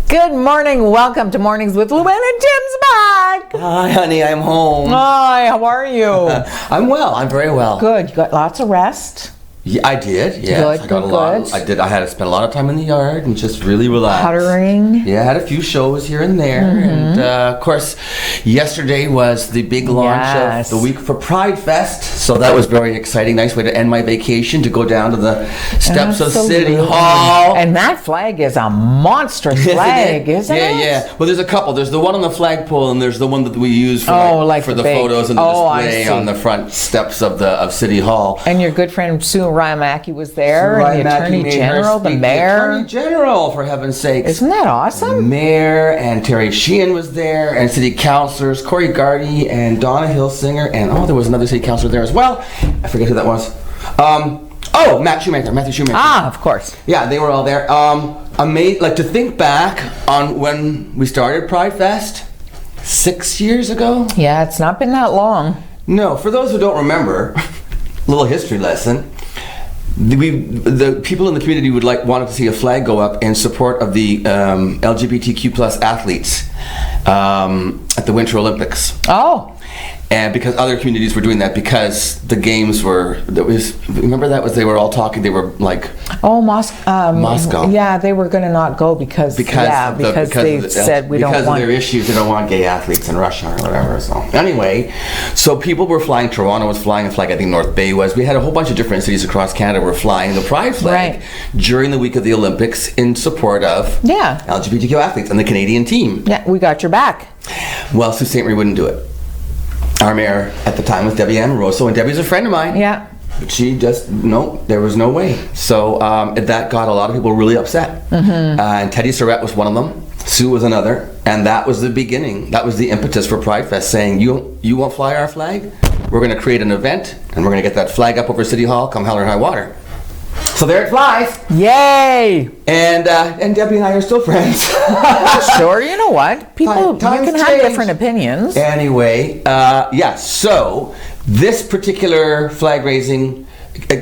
Good morning. Welcome to Mornings with Luann and Jim's back. Hi, honey. I'm home. Hi, how are you? I'm well. I'm very well. Good. You got lots of rest? Yeah, I did. Yeah, Good, I got good, a lot. good. I did. I had to spend a lot of time in the yard and just really relax. Puttering. Yeah, I had a few shows here and there, and of course, yesterday was the big launch Yes. of the week for Pride Fest. So that was very exciting. Nice way to end my vacation, to go down to the steps of City Absolutely. Hall. And that flag is a monstrous flag, isn't it? Yeah. Well, there's a couple. There's the one on the flagpole, and there's the one that we use for, for the big- photos and the I display see. on the front steps of City Hall. And your good friend Sue Raimaki was there, Ryan and the Mackey Attorney made her General, the speak. mayor. Attorney General, for heaven's sakes. Isn't that awesome? Mayor and Terry Sheehan was there, and city councilors Corey Gardy and Donna Hillsinger, and there was another city councilor there as well. I forget who that was. Matthew Shoemaker. Ah, of course. Yeah, they were all there. To think back on when we started Pride Fest 6 years ago. Yeah, it's not been that long. No, for those who don't remember, little history lesson. The people in the community wanted to see a flag go up in support of the LGBTQ plus athletes at the Winter Olympics. Oh. And because other communities were doing that, because the games were, they were all talking, they were like... Oh, Moscow. Yeah, they were going to not go because they said we don't want... Because of their issues, they don't want gay athletes in Russia or whatever. So anyway, so people were flying, Toronto was flying a flag, I think North Bay was. We had a whole bunch of different cities across Canada were flying the Pride flag during the week of the Olympics in support of LGBTQ athletes and the Canadian team. Yeah, we got your back. Well, Sault Ste. Marie wouldn't do it. Our mayor at the time was Debbie Amoroso, and Debbie's a friend of mine. Yeah. But she just, there was no way. So that got a lot of people really upset. And Teddy Surratt was one of them. Sue was another. And that was the beginning. That was the impetus for Pride Fest, saying, you won't fly our flag? We're going to create an event, and we're going to get that flag up over City Hall, come hell or high water. So there it flies. Yay! And Debbie and I are still friends. Sure, you know what? People, you Times can have change. different opinions. Anyway, so this particular flag raising,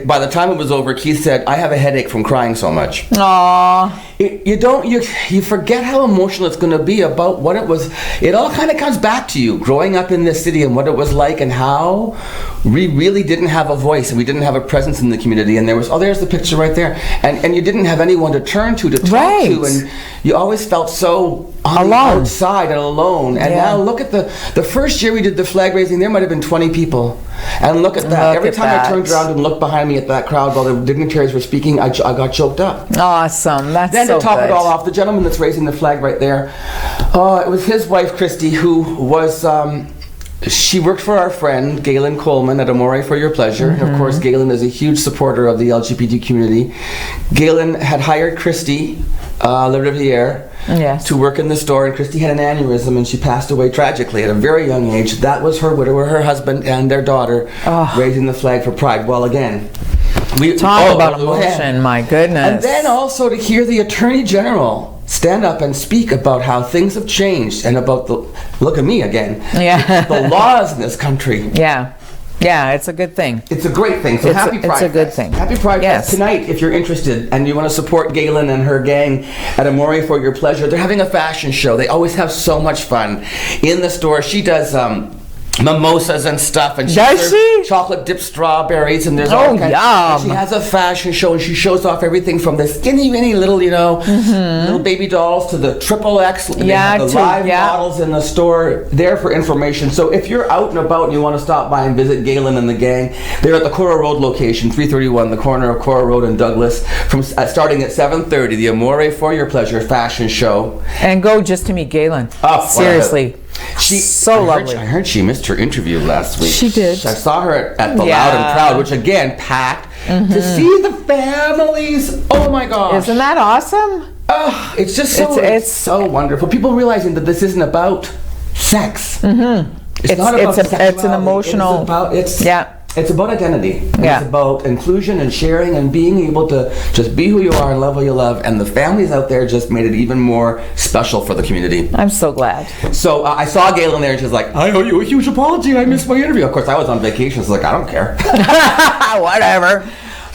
by the time it was over, Keith said, I have a headache from crying so much. Aww. You forget how emotional it's going to be about what it was. It all kind of comes back to you growing up in this city and what it was like, and how we really didn't have a voice and we didn't have a presence in the community. And there's the picture right there. And you didn't have anyone to turn to talk to, and you always felt so on the outside and alone. And now look at the first year we did the flag raising, there might have been 20 people. And look at that. Every time I turned around and looked behind me at that crowd while the dignitaries were speaking, I got choked up. Awesome. That's then so to top good. it all off, the gentleman that's raising the flag right there, it was his wife, Christy, who was... she worked for our friend Galen Coleman at Amore for Your Pleasure. And of course, Galen is a huge supporter of the LGBT community. Galen had hired Christy Riviere to work in the store, and Christy had an aneurysm and she passed away tragically at a very young age. That was her widower, her husband, and their daughter raising the flag for Pride. Well, again, we talk about emotion, my goodness. And then also to hear the Attorney General stand up and speak about how things have changed and about look at me again, the laws in this country. Yeah, it's a good thing. It's a great thing. So happy Pride Fest. It's a good thing. Happy Pride Fest tonight, if you're interested and you want to support Galen and her gang at Amore for Your Pleasure. They're having a fashion show. They always have so much fun in the store. She does mimosas and stuff, and she chocolate dipped strawberries, and there's all kinds. And she has a fashion show, and she shows off everything from the skinny mini little little baby dolls to the XXX. They have the live models in the store there for information. So if you're out and about and you want to stop by and visit Galen and the gang, they're at the Cora Road location, 331, the corner of Cora Road and Douglas, from starting at 7:30. The Amore for Your Pleasure fashion show. And go just to meet Galen. Seriously. Lovely. I heard she missed her interview last week. She did. I saw her at the Loud and Proud, which again packed. To see the families. Oh my gosh! Isn't that awesome? Oh, it's just so it's so wonderful. People realizing that this isn't about sex. It's not about sexuality. It's an emotional. It's about identity. It's about inclusion and sharing and being able to just be who you are and love who you love. And the families out there just made it even more special for the community. I'm so glad. So I saw Galen there and she's like, I owe you a huge apology. I missed my interview. Of course, I was on vacation. So I was like, I don't care. Whatever.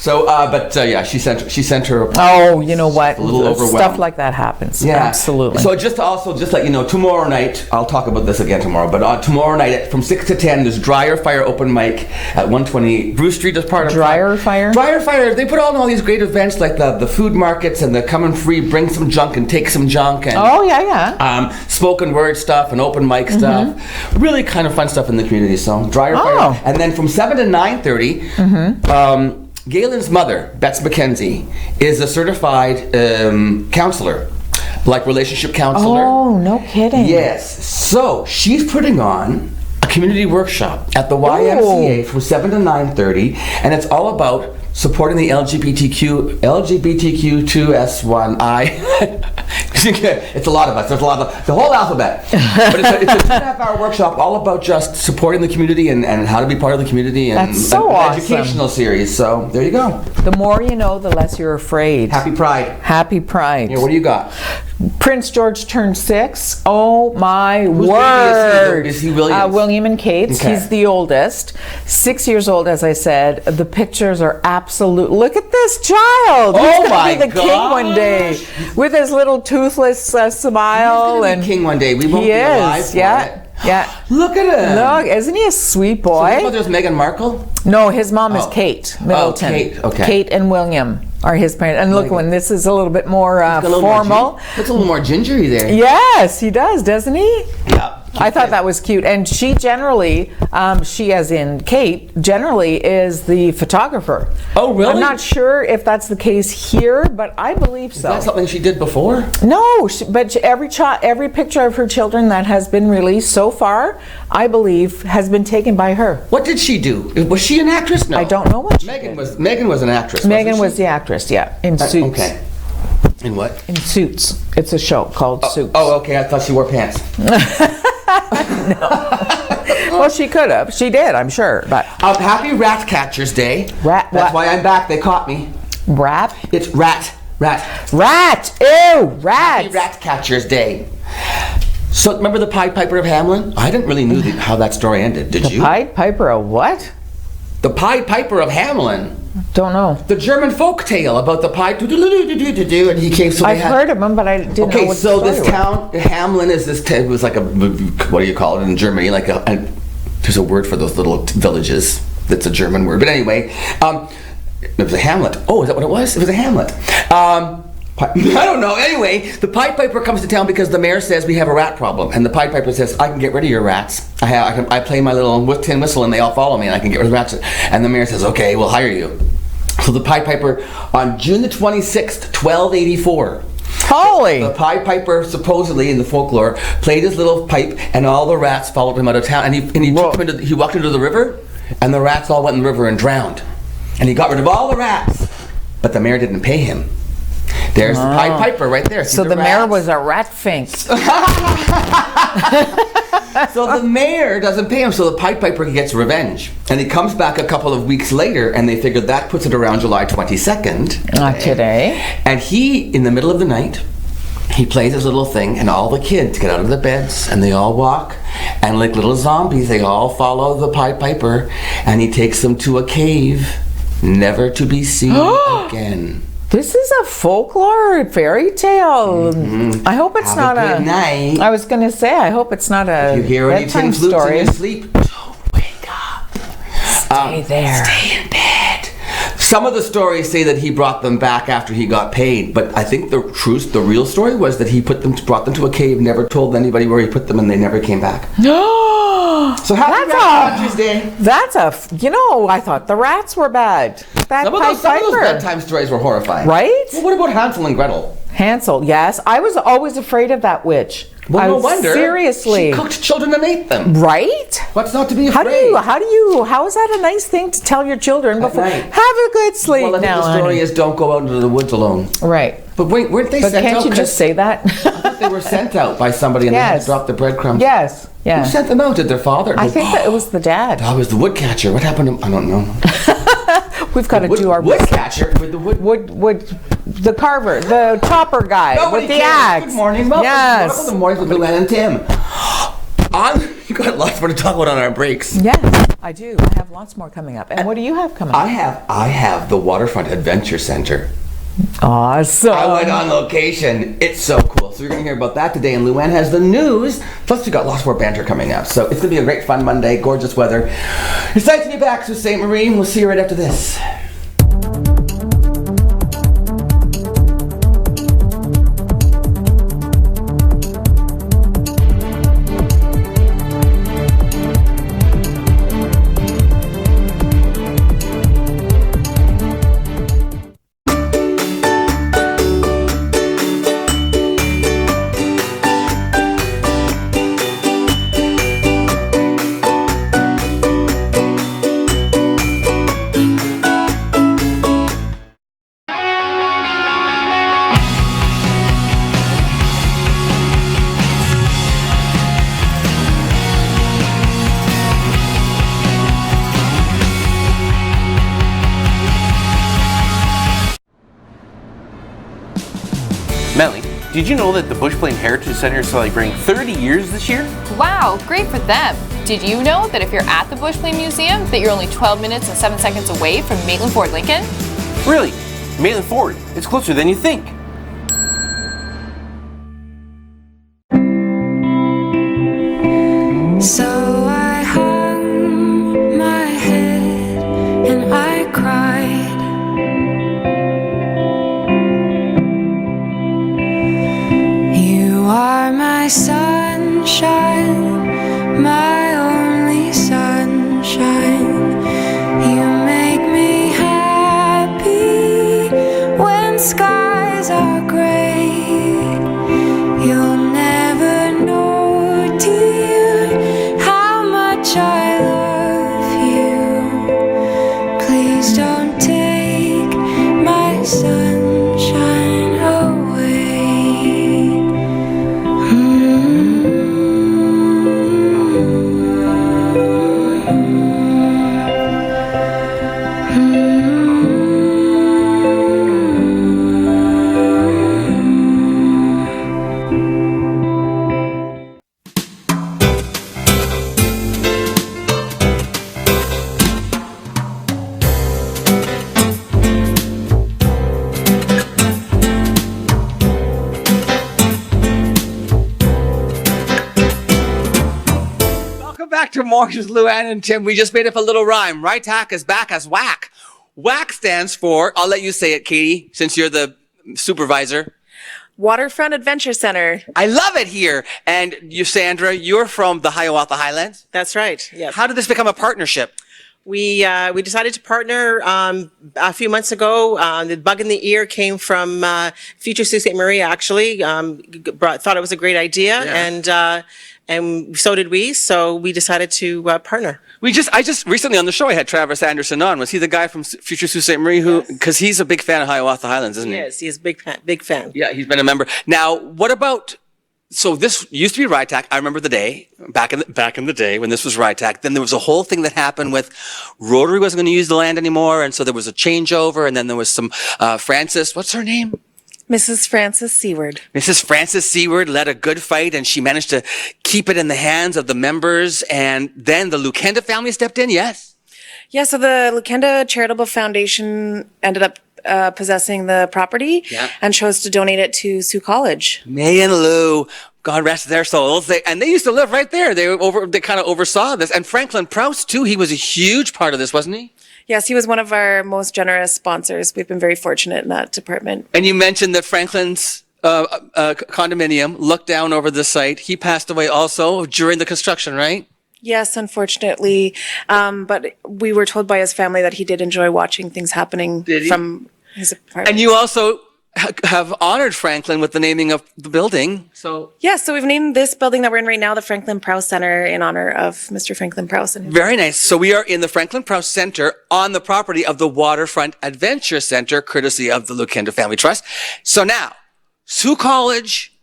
So, yeah, she sent her. Oh, you know what? A little overwhelmed. Stuff like that happens. Yeah, absolutely. So just let you know, tomorrow night, I'll talk about this again tomorrow, but tomorrow night from 6 to 10, there's Dryer Fire open mic at 120 Bruce Street as part of Dryer Fire. Dryer Fire. They put on all these great events like the food markets and the come and free, bring some junk and take some junk and spoken word stuff and open mic stuff. Really kind of fun stuff in the community. So Dryer Fire, and then from 7 to 9:30. Galen's mother, Bets McKenzie, is a certified counselor, like relationship counselor. Oh, no kidding. Yes. So she's putting on a community workshop at the YMCA from 7 to 9:30, and it's all about supporting the LGBTQ2S1I. It's a lot of us. There's a lot of the whole alphabet. But it's a 2.5-hour workshop all about just supporting the community and how to be part of the community. And that's so awesome. Educational series. So there you go. The more you know, the less you're afraid. Happy Pride. Happy Pride. Yeah, what do you got? Prince George turned 6. Oh my Whose word! Is he Williams? William and Kate's. Okay. He's the oldest. 6 years old, as I said. The pictures are absolute. Look at this child. He's gonna be the king one day with his little toothless smile. He's gonna be king one day. We won't be alive for it. Yeah. Look at him. Look, isn't he a sweet boy? So his mother's Meghan Markle? No, his mom is Kate Middleton. Oh, Kate. Okay. Kate and William are his parents. And look, when this is a little bit more formal. Looks a little more gingery there. Yes, he does, doesn't he? Yeah. I thought that was cute. And she generally, she as in Kate, generally is the photographer. Oh, really? I'm not sure if that's the case here, but I believe so. Is that something she did before? No, but every picture of her children that has been released so far, I believe, has been taken by her. What did she do? Was she an actress? No. I don't know what she did. was Megan an actress. Megan was the actress, yeah, in Suits. Okay. In what? In Suits. It's a show called Suits. Oh, okay. I thought she wore pants. No. Well, she could have. She did, I'm sure. But happy Rat Catchers Day. That's why I'm back. They caught me. Rat? It's rat. Ew, rat. Happy Rat Catchers Day. So remember the Pied Piper of Hamelin? I didn't really know how that story ended. Did you? The Pied Piper of what? The Pied Piper of Hamelin. Don't know. The German folk tale about the Pied and he came. So I've heard of him, but I didn't know what Okay, so the this town, Hamelin, is this. It was like what do you call it in Germany? Like there's a word for those little villages. That's a German word, but anyway, it was a hamlet. Oh, is that what it was? It was a hamlet. I don't know. Anyway, the Pied Piper comes to town because the mayor says we have a rat problem, and the Pied Piper says, "I can get rid of your rats. I play my little tin whistle, and they all follow me, and I can get rid of the rats." And the mayor says, "Okay, we'll hire you." So the Pied Piper, on June the 26th, 1284. Holy! The Pied Piper, supposedly in the folklore, played his little pipe, and all the rats followed him out of town. And he walked into the river, and the rats all went in the river and drowned. And he got rid of all the rats, but the mayor didn't pay him. There's the Pied Piper right there. So the mayor was a rat fink. So the mayor doesn't pay him, so the Pied Piper gets revenge. And he comes back a couple of weeks later, and they figured that puts it around July 22nd. Today. And he, in the middle of the night, he plays his little thing, and all the kids get out of their beds, and they all walk, and like little zombies, they all follow the Pied Piper, and he takes them to a cave, never to be seen again. This is a folklore fairy tale. Mm-hmm. I hope it's not a good night. I was going to say, I hope it's not a If you hear any tin flutes in your sleep, don't wake up. Stay there. Stay in bed. Some of the stories say that he brought them back after he got paid, but I think the real story was that he brought them to a cave, never told anybody where he put them, and they never came back. No. So happy Rat Catchers Day. I thought the rats were bad. Some of those bedtime stories were horrifying. Right? Well, what about Hansel and Gretel? Hansel, yes. I was always afraid of that witch. Well, no wonder. Seriously. She cooked children and ate them. Right? What's not to be afraid? How is that a nice thing to tell your children before? Have a good sleep now, Well, I think the story is don't go out into the woods alone. Right. But wait, weren't they sent out? But can't you just say that? I thought they were sent out by somebody and they had to drop the breadcrumbs. Yes. Yeah. Who sent them out? Did their father? I think that it was the dad. That was the woodcatcher. What happened to him? I don't know. We've got to do our woodcatcher with the the carver, the chopper guy with the axe. Good morning. Welcome to the morning with Luann and Tim. You got lots more to talk about on our breaks. Yes, I do. I have lots more coming up. And what do you have coming up? I have the Waterfront Adventure Center. Awesome. I went on location. It's so cool. So you're going to hear about that today. And Luann has the news. Plus, we got lots more banter coming up. So it's going to be a great fun Monday. Gorgeous weather. It's nice to be back to St. Marie. We'll see you right after this. Melly, did you know that the Bush Plain Heritage Center is celebrating 30 years this year? Wow, great for them. Did you know that if you're at the Bush Plain Museum, that you're only 12 minutes and 7 seconds away from Maitland Ford Lincoln? Really? Maitland Ford? It's closer than you think. So I hung my head and I cried. You are my sunshine, my only sunshine. You make me happy when skies are gray. You'll never know, dear, how much I love you. Please don't take my sunshine away. Welcome back to Mornings with Luann and Tim. We just made up a little rhyme. Right-tack is back as whack. Whack stands for, I'll let you say it, Katie, since you're the supervisor. Waterfront Adventure Center. I love it here. And you, Sandra, you're from the Hiawatha Highlands. That's right. Yes. How did this become a partnership? We decided to partner a few months ago. The bug in the ear came from Future Sault Ste. Marie. Actually, thought it was a great idea, and so did we. So we decided to partner. I just recently on the show I had Travis Anderson on. Was he the guy from Future Sault Ste. Marie who? Because he's a big fan of Hiawatha Highlands, isn't he? Yes, he is big fan. Yeah, he's been a member. Now, what about? So this used to be RITAC. I remember the day back in the day when this was RITAC. Then there was a whole thing that happened with Rotary wasn't going to use the land anymore, and so there was a changeover. And then there was some Frances. What's her name? Mrs. Frances Seward. Mrs. Frances Seward led a good fight, and she managed to keep it in the hands of the members. And then the Lukenda family stepped in. Yes. Yeah. So the Lukenda Charitable Foundation ended up possessing the property and chose to donate it to Sioux College. May and Lou, God rest their souls. They used to live right there. They kind of oversaw this. And Franklin Prowse too. He was a huge part of this, wasn't he? Yes, he was one of our most generous sponsors. We've been very fortunate in that department. And you mentioned that Franklin's condominium looked down over the site. He passed away also during the construction, right? Yes, unfortunately. But we were told by his family that he did enjoy watching things happening from his apartment. And you also have honored Franklin with the naming of the building. So we've named this building that we're in right now the Franklin Prowse Center in honor of Mr. Franklin Prowse. Very nice. So we are in the Franklin Prowse Center on the property of the Waterfront Adventure Center, courtesy of the Lukenda Family Trust. So now, Sioux College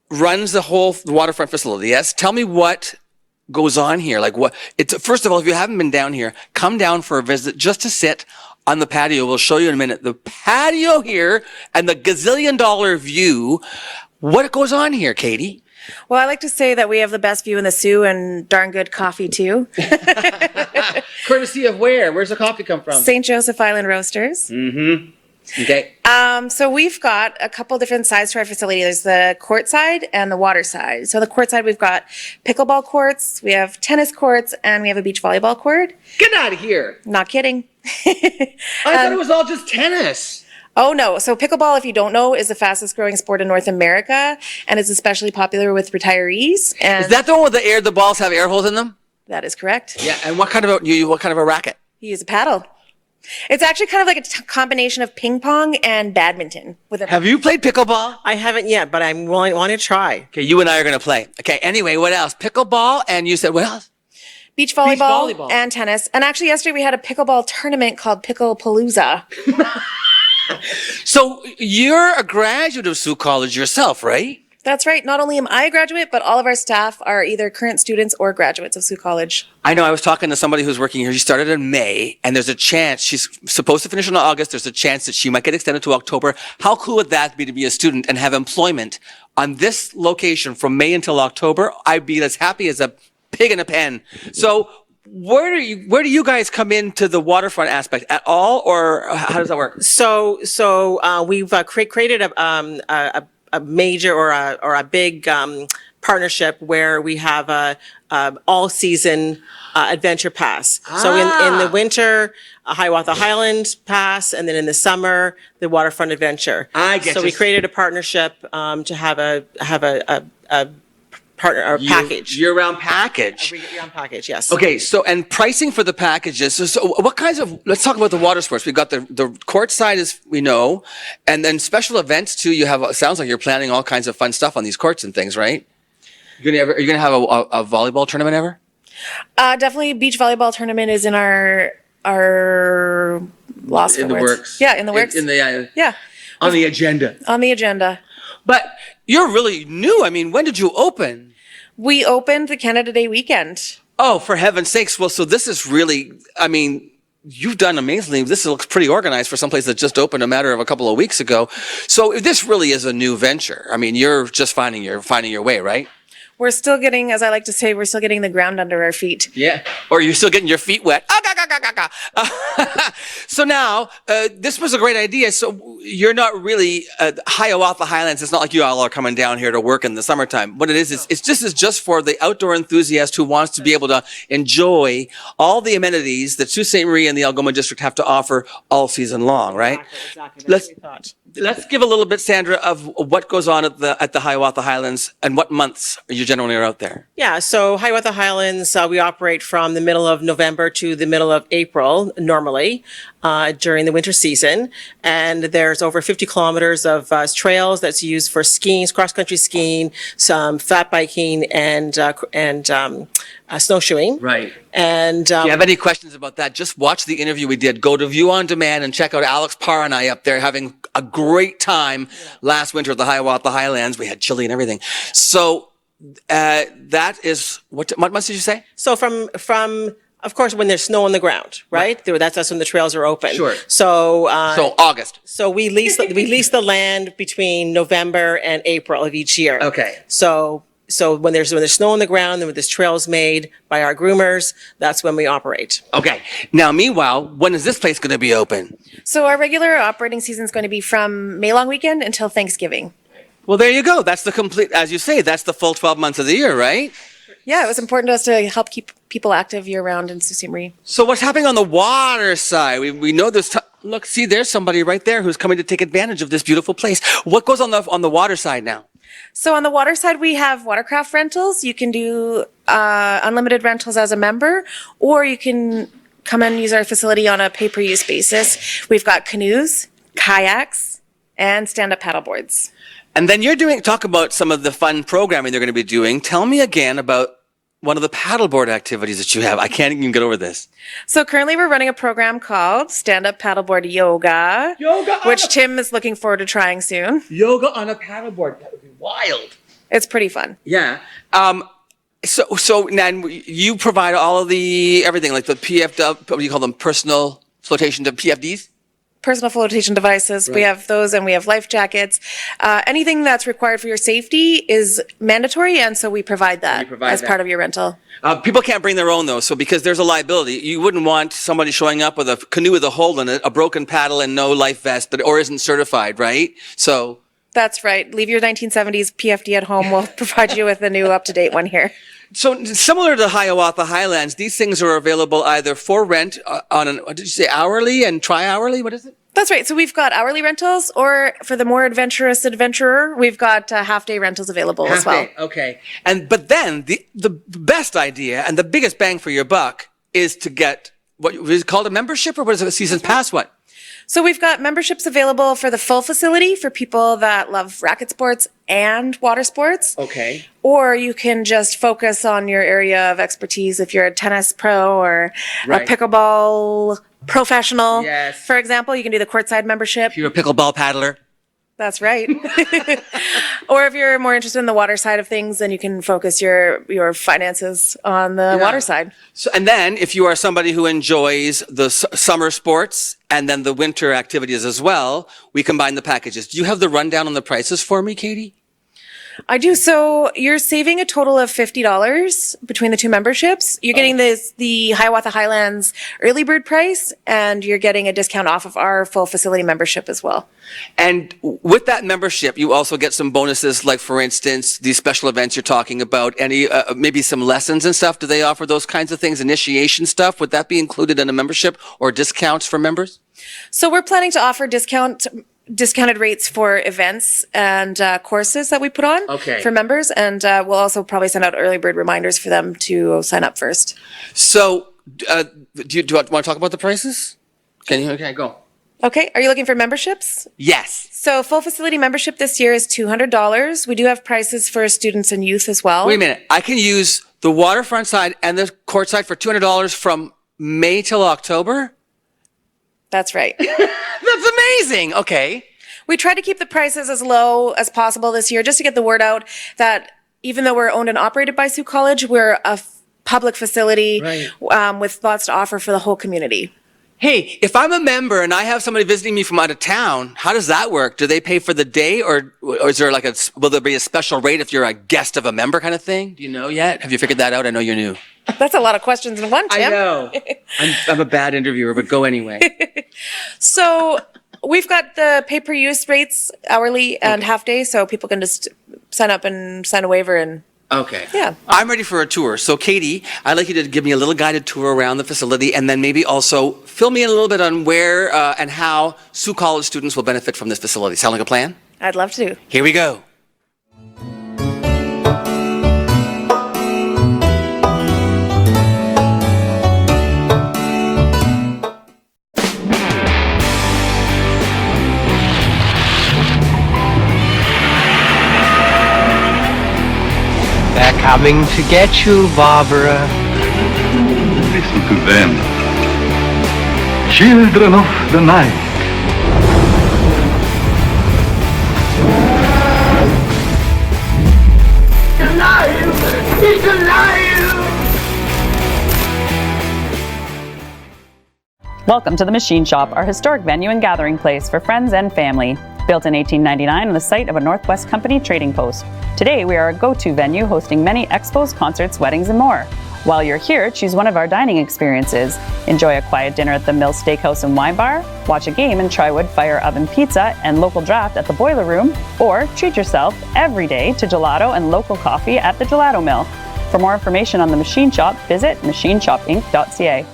runs the whole waterfront facility. Yes. Tell me what goes on here. Like what? First of all, if you haven't been down here, come down for a visit just to sit on the patio. We'll show you in a minute. The patio here and the gazillion-dollar view. What goes on here, Katie? Well, I like to say that we have the best view in the Sioux and darn good coffee too. Courtesy of where? Where's the coffee come from? St. Joseph Island Roasters. Mm-hmm. Okay. So we've got a couple different sides to our facility. There's the court side and the water side. So the court side, we've got pickleball courts, we have tennis courts, and we have a beach volleyball court. Get out of here. Not kidding. I thought it was all just tennis. Oh no. So pickleball, if you don't know, is the fastest growing sport in North America, and is especially popular with retirees. And Is that the one with the balls have air holes in them? that is correct. Yeah. And what kind of a racket? You use a paddle. It's actually kind of like a combination of ping pong and badminton. Have you played pickleball? I haven't yet, but I want to try. Okay, you and I are going to play. Okay, anyway, what else? Pickleball, and you said what else? Beach volleyball and tennis. And actually yesterday we had a pickleball tournament called Picklepalooza. So you're a graduate of Sioux College yourself, right? That's right. Not only am I a graduate, but all of our staff are either current students or graduates of Sioux College. I know. I was talking to somebody who's working here. She started in May, and there's a chance she's supposed to finish in August. There's a chance that she might get extended to October. How cool would that be to be a student and have employment on this location from May until October? I'd be as happy as a pig in a pen. So where do you guys come into the waterfront aspect at all, or how does that work? So we've created a major or a big partnership where we have a all season adventure pass. So in the winter, a Hiawatha Highland pass, and then in the summer, the Waterfront Adventure. I get So you. we created a partnership to have a partner or package. Year-round package. Year-round package, yes. Okay, so and pricing for the packages. So what kinds of? Let's talk about the water sports. We've got the court side, as we know, and then special events too. You have. It sounds like you're planning all kinds of fun stuff on these courts and things, right? Are you gonna have a volleyball tournament ever? Definitely beach volleyball tournament is in our lost In the words. works. Yeah, in the works. In the yeah, on the agenda. on the agenda. But you're really new. I mean, when did you open? We opened the Canada Day weekend. Oh, for heaven's sakes. Well, so this is really, I mean, you've done amazingly. This looks pretty organized for someplace that just opened a matter of a couple of weeks ago. So this really is a new venture. I mean, you're just finding your way, right? We're still getting, as I like to say, we're still getting the ground under our feet. Yeah. Or you're still getting your feet wet. So now, this was a great idea. So you're not really Hiawatha Highlands. It's not like you all are coming down here to work in the summertime. What it is it's just for the outdoor enthusiast who wants to be able to enjoy all the amenities that Sault Ste. Marie and the Algoma District have to offer all season long, right? Exactly. That's what we thought. Let's give a little bit, Sandra, of what goes on at the Hiawatha Highlands and what months you generally are out there. Yeah, so Hiawatha Highlands, we operate from the middle of November to the middle of April normally during the winter season. And there's over 50 kilometers of trails that's used for skiing, cross-country skiing, some fat biking, and snowshoeing. Right. And If you have any questions about that, just watch the interview we did. Go to View on Demand and check out Alex Parr and I up there having a great time last winter at the Hiawatha Highlands. We had chili and everything. So that is, what months did you say? so from of course, when there's snow on the ground, right? That's when the trails are open. Sure. So So August. so we lease the land between November and April of each year. Okay. So when there's snow on the ground and when there's trails made by our groomers, that's when we operate. Okay. Now, meanwhile, when is this place going to be open? So our regular operating season is going to be from May long weekend until Thanksgiving. Well, there you go. That's the complete, as you say, that's the full 12 months of the year, right? Yeah, it was important to us to help keep people active year round in Sault Ste. Marie. So what's happening on the water side? We know there's, look, see, there's somebody right there who's coming to take advantage of this beautiful place. What goes on the water side now? So on the water side, we have watercraft rentals. You can do unlimited rentals as a member, or you can come and use our facility on a pay-per-use basis. We've got canoes, kayaks, and stand-up paddleboards. And then talk about some of the fun programming they're going to be doing. Tell me again about one of the paddleboard activities that you have. I can't even get over this. So currently we're running a program called Stand-Up Paddleboard Yoga. Which Tim is looking forward to trying soon. Yoga on a paddleboard. That would be wild. It's pretty fun. Yeah. So now you provide all of everything, like the PFW, what do you call them, personal flotation to PFDs? personal flotation devices. We have those, and we have life jackets. Anything that's required for your safety is mandatory, and so we provide that as part of your rental. People can't bring their own, though, so because there's a liability. You wouldn't want somebody showing up with a canoe with a hole in it, a broken paddle, and no life vest, or isn't certified, right? So... That's right. Leave your 1970s PFD at home. We'll provide you with a new up-to-date one here. So similar to Hiawatha Highlands, these things are available either for rent on an, what did you say, hourly and tri-hourly? What is it? That's right. So we've got hourly rentals, or for the more adventurous adventurer, we've got half-day rentals available as well. Okay. But then the best idea and the biggest bang for your buck is to get what is it called, a membership, or what is it, a season pass? What? So we've got memberships available for the full facility for people that love racket sports and water sports. Okay. Or you can just focus on your area of expertise if you're a tennis pro or a pickleball professional. Yes. For example, you can do the courtside membership. If you're a pickleball paddler. That's right. Or if you're more interested in the water side of things, then you can focus your finances on the water side. So, and then if you are somebody who enjoys the summer sports and then the winter activities as well, we combine the packages. Do you have the rundown on the prices for me, Katie? I do. So you're saving a total of $50 between the two memberships. You're getting the Hiawatha Highlands early bird price, and you're getting a discount off of our full facility membership as well. And with that membership, you also get some bonuses, like, for instance, these special events you're talking about, any maybe some lessons and stuff. Do they offer those kinds of things, initiation stuff? Would that be included in a membership, or discounts for members? So we're planning to offer discounted rates for events and courses that we put on for members, and we'll also probably send out early bird reminders for them to sign up first. So do you want to talk about the prices? Okay, go. Okay, are you looking for memberships? Yes. So full facility membership this year is $200. We do have prices for students and youth as well. Wait a minute. I can use the waterfront side and the court side for $200 from May till October? That's right. That's amazing. Okay. We try to keep the prices as low as possible this year, just to get the word out that even though we're owned and operated by Sioux College, we're a public facility with lots to offer for the whole community. Hey, if I'm a member and I have somebody visiting me from out of town, how does that work? Do they pay for the day, or is there like will there be a special rate if you're a guest of a member kind of thing? Do you know yet? Have you figured that out? I know you're new. That's a lot of questions in one, Tim. I know. I'm a bad interviewer, but go anyway. So we've got the pay-per-use rates hourly and half-day, so people can just sign up and sign a waiver and... Okay. Yeah. I'm ready for a tour. So, Katie, I'd like you to give me a little guided tour around the facility, and then maybe also fill me in a little bit on where and how Sioux College students will benefit from this facility. Sound like a plan? I'd love to. Here we go. They're coming to get you, Barbara. Listen to them. Children of the night. Alive! He's alive! Welcome to the Machine Shop, our historic venue and gathering place for friends and family. Built in 1899 on the site of a Northwest Company trading post. Today we are a go-to venue hosting many expos, concerts, weddings, and more. While you're here, choose one of our dining experiences. Enjoy a quiet dinner at the Mill Steakhouse and Wine Bar, watch a game and try wood fire oven pizza and local draft at the Boiler Room, or treat yourself every day to gelato and local coffee at the Gelato Mill. For more information on the Machine Shop, visit machineshopinc.ca.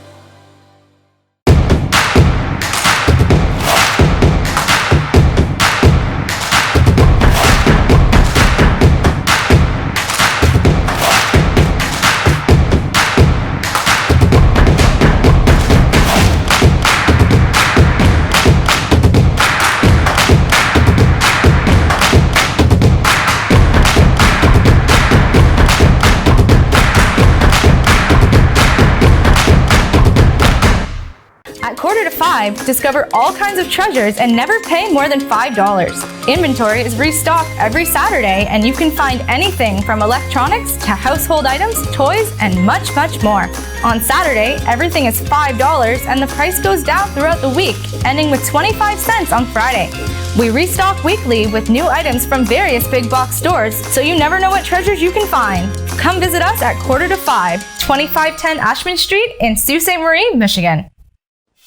quarter to 5, discover all kinds of treasures and never pay more than $5. Inventory is restocked every Saturday, and you can find anything from electronics to household items, toys, and much, much more. On Saturday, everything is $5 and the price goes down throughout the week, ending with 25 cents on Friday. We restock weekly with new items from various big box stores, so you never know what treasures you can find. Come visit us at quarter to 5, 2510 Ashman Street in Sault Ste. Marie, Michigan.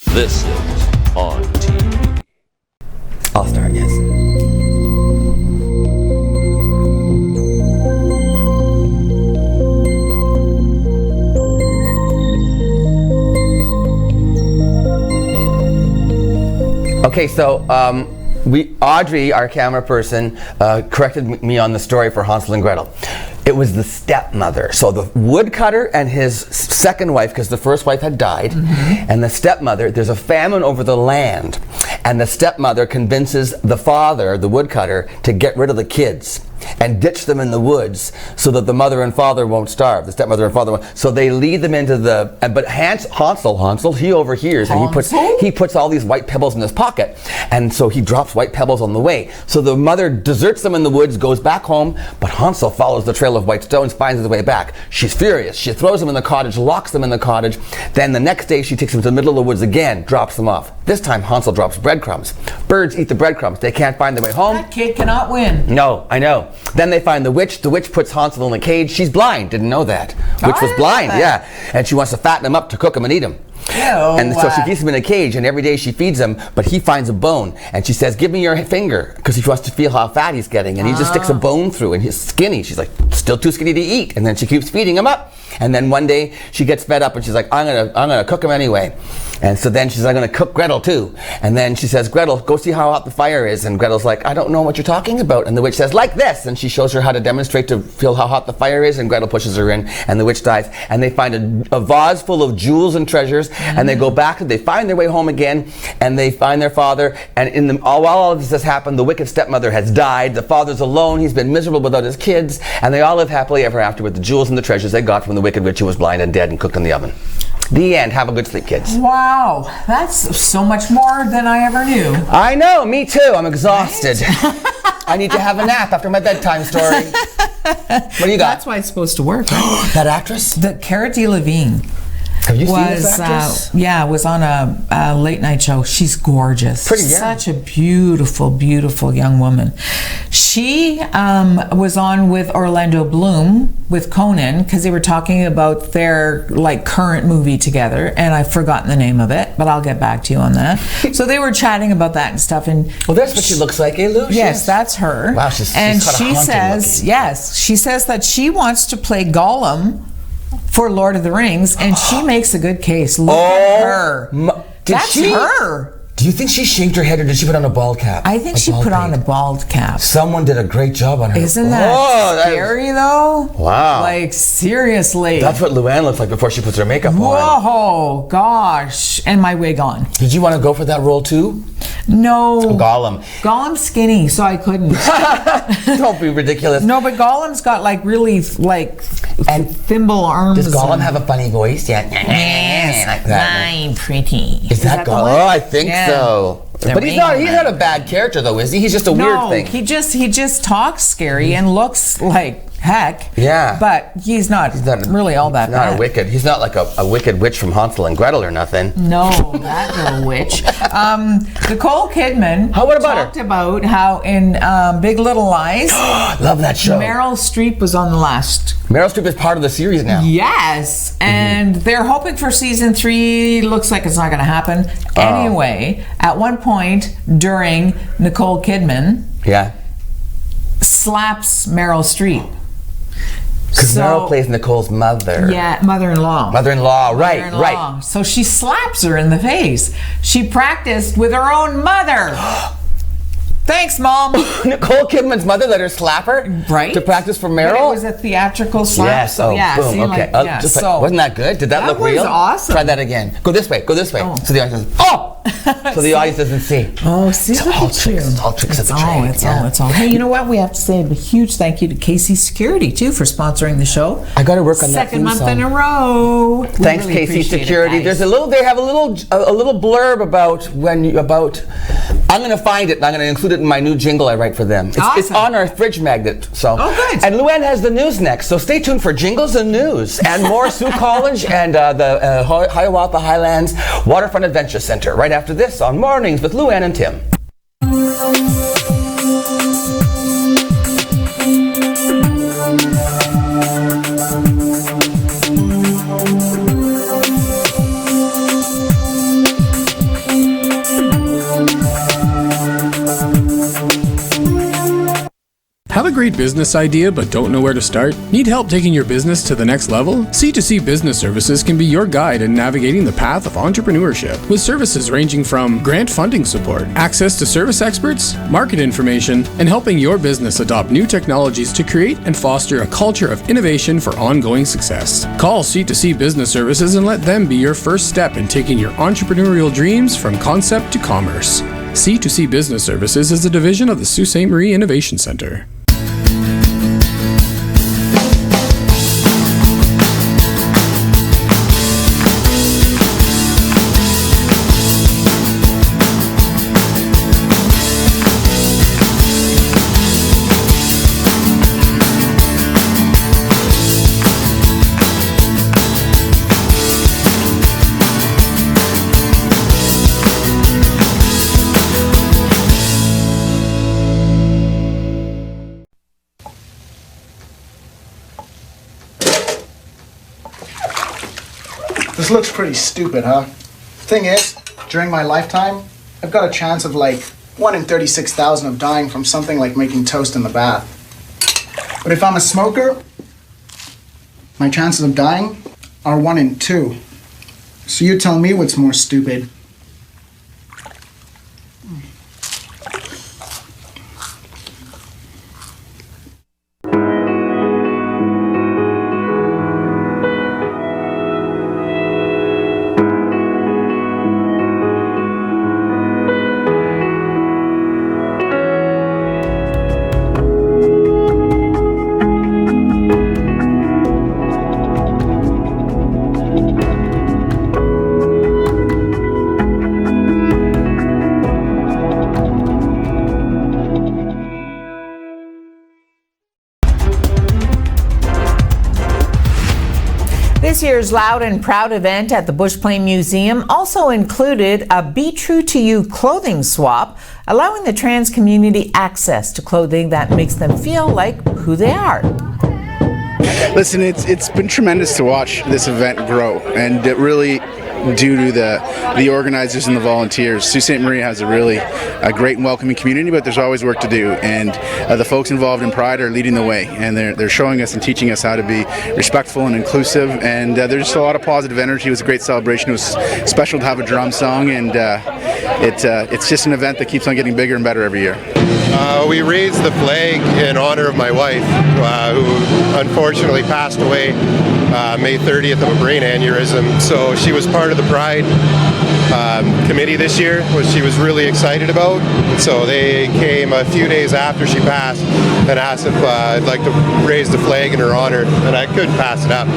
This is ONNtv. I'll start, yes. Okay, so Audrey, our camera person, corrected me on the story for Hansel and Gretel. It was the stepmother. So the woodcutter and his second wife, because the first wife had died, and the stepmother, there's a famine over the land, and the stepmother convinces the father, the woodcutter, to get rid of the kids and ditch them in the woods so that the mother and father won't starve. The stepmother and father won't. So they lead them into the, but Hansel, he overhears and he puts all these white pebbles in his pocket. And so he drops white pebbles on the way. So the mother deserts them in the woods, goes back home, but Hansel follows the trail of white stones, finds his way back. She's furious. She throws them in the cottage, locks them in the cottage. Then the next day she takes them to the middle of the woods again, drops them off. This time Hansel drops breadcrumbs. Birds eat the breadcrumbs. They can't find their way home. That kid cannot win. No, I know. Then they find the witch. The witch puts Hansel in a cage. She's blind. Didn't know that. Witch was blind, yeah. And she wants to fatten him up to cook him and eat him. And so she keeps him in a cage, and every day she feeds him, but he finds a bone, and she says, give me your finger, because she wants to feel how fat he's getting, and he just sticks a bone through, and he's skinny. She's like, still too skinny to eat, and then she keeps feeding him up, and then one day she gets fed up, and she's like, I'm gonna cook him anyway. And so then she's like, I'm gonna cook Gretel too. And then she says, Gretel, go see how hot the fire is. And Gretel's like, I don't know what you're talking about. And the witch says, like this. And she shows her how to demonstrate to feel how hot the fire is. And Gretel pushes her in, and the witch dies. And they find a vase full of jewels and treasures. And they go back, they find their way home again, and they find their father. And while all of this has happened, the wicked stepmother has died. The father's alone. He's been miserable without his kids. And they all live happily ever after with the jewels and the treasures they got from the wicked witch who was blind and dead and cooked in the oven. The end. Have a good sleep, kids. Wow, that's so much more than I ever knew. I know, me too. I'm exhausted. Right? I need to have a nap after my bedtime story. What do you got? That's why it's supposed to work. Right? That actress? The Cara Delevingne. Have you seen this actress? Was on a late night show. She's gorgeous. Pretty young. Such a beautiful, beautiful young woman. She was on with Orlando Bloom with Conan because they were talking about their current movie together, and I've forgotten the name of it, but I'll get back to you on that. So they were chatting about that and stuff. And well, that's what she looks like, eh, Lou? Yes, that's her. Wow, she's she says, yes, she says that she wants to play Gollum for Lord of the Rings, and she makes a good case. Look at her. That's her. Do you think she shaved her head, or did she put on a bald cap? I think she put on a bald cap. Someone did a great job on her. Isn't that scary, though? Wow. Seriously. That's what Luann looks like before she puts her makeup on. Whoa, gosh. And my wig on. Did you want to go for that role, too? No. Gollum. Gollum's skinny, so I couldn't. Don't be ridiculous. No, but Gollum's got really and thimble arms. Does Gollum have a funny voice? Yeah. Yes. Like that. I'm pretty. Is that Gollum? Oh, I think so. But he's not a bad character, though, is he? He's just a weird thing. He just talks scary and looks like heck. Yeah. But he's not really all that bad. Not a wicked. He's not like a wicked witch from Hansel and Gretel or nothing. No, that little witch. Nicole Kidman talked about how in Big Little Lies. Love that show. Meryl Streep was on the last. Meryl Streep is part of the series now. Yes. And they're hoping for season 3. Looks like it's not going to happen. Anyway, at one point during Nicole Kidman slaps Meryl Streep. Because Meryl plays Nicole's mother. Yeah, mother-in-law. Mother-in-law, right. So she slaps her in the face. She practiced with her own mother. Thanks, Mom. Nicole Kidman's mother let her slap her? Right. To practice for Meryl? But it was a theatrical slap. Yes, so boom, see, okay. Wasn't that good? Did that look real? That was awesome. Try that again. Go this way. So the audience says, oh! so the audience doesn't see. Oh, see, it's all tricks. It's all tricks of the trade. It's all. Hey, you know what? We have to say a huge thank you to Casey Security too for sponsoring the show. I got to work on that. Second month in a row. Thanks, really Casey Security. They have a little blurb about I'm going to find it and I'm going to include it in my new jingle I write for them. It's on our fridge magnet. So. Oh, good. And Luann has the news next, so stay tuned for jingles and news and more Sioux College and the Hiawatha Highlands Waterfront Adventure Center right after this on Mornings with Luann and Tim. Have a great business idea but don't know where to start? Need help taking your business to the next level? C2C Business Services can be your guide in navigating the path of entrepreneurship, with services ranging from grant funding support, access to service experts, market information, and helping your business adopt new technologies to create and foster a culture of innovation for ongoing success. Call C2C Business Services and let them be your first step in taking your entrepreneurial dreams from concept to commerce. C2C Business Services is a division of the Sault Ste. Marie Innovation Center. This looks pretty stupid, huh? Thing is, during my lifetime, I've got a chance of like 1 in 36,000 of dying from something like making toast in the bath. But if I'm a smoker, my chances of dying are 1 in 2. So you tell me what's more stupid. This year's Loud and Proud event at the Bush Plain Museum also included a Be True to You clothing swap, allowing the trans community access to clothing that makes them feel like who they are. Listen, it's been tremendous to watch this event grow, and it really due to the organizers and the volunteers. Sault Ste. Marie has a great and welcoming community, but there's always work to do, and the folks involved in Pride are leading the way, and they're showing us and teaching us how to be respectful and inclusive, and there's just a lot of positive energy. It was a great celebration. It was special to have a drum song, and it's just an event that keeps on getting bigger and better every year. We raised the flag in honor of my wife, who unfortunately passed away May 30th of a brain aneurysm. So she was part of the Pride committee this year, which she was really excited about. So they came a few days after she passed and asked if I'd like to raise the flag in her honor, and I couldn't pass it up.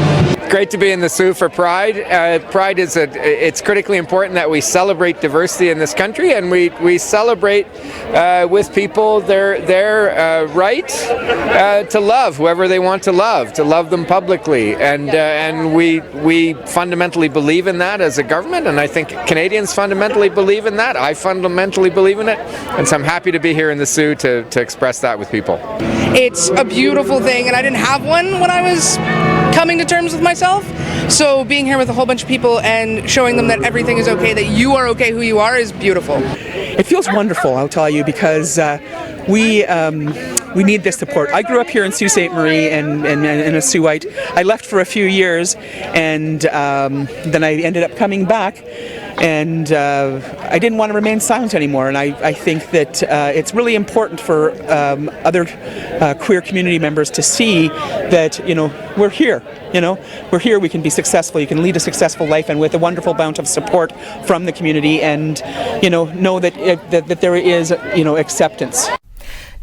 Great to be in the Sioux for Pride. Pride is it's critically important that we celebrate diversity in this country, and we celebrate with people their right to love whoever they want to love them publicly, and we fundamentally believe in that as a government, and I think Canadians fundamentally believe in that. I fundamentally believe in it, and so I'm happy to be here in the Sioux to express that with people. It's a beautiful thing, and I didn't have one when I was coming to terms with myself. So being here with a whole bunch of people and showing them that everything is okay, that you are okay who you are, is beautiful. It feels wonderful, I'll tell you, because we need this support. I grew up here in Sault Ste. Marie and a Siouxite. I left for a few years, and then I ended up coming back. And I didn't want to remain silent anymore. And I think that it's really important for other queer community members to see that, we're here. We're here, we can be successful, you can lead a successful life, and with a wonderful amount of support from the community, and, know that there is, acceptance.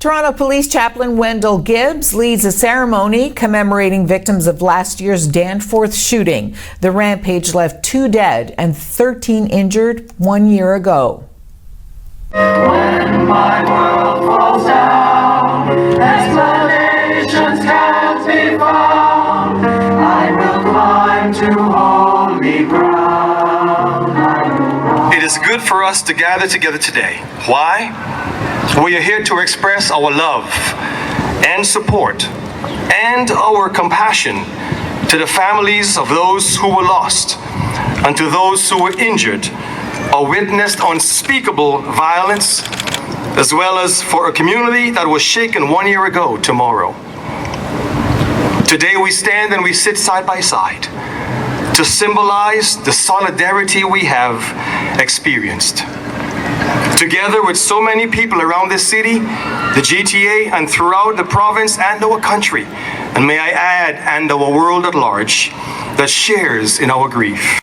Toronto Police Chaplain Wendell Gibbs leads a ceremony commemorating victims of last year's Danforth shooting. The rampage left 2 dead and 13 injured 1 year ago. When my world falls down, explanations can't be found, I will climb to holy ground. It is good for us to gather together today. Why? We are here to express our love and support and our compassion to the families of those who were lost and to those who were injured or witnessed unspeakable violence, as well as for a community that was shaken 1 year ago tomorrow. Today we stand and we sit side by side to symbolize the solidarity we have experienced. Together with so many people around this city, the GTA, and throughout the province and our country, and may I add, and our world at large, that shares in our grief.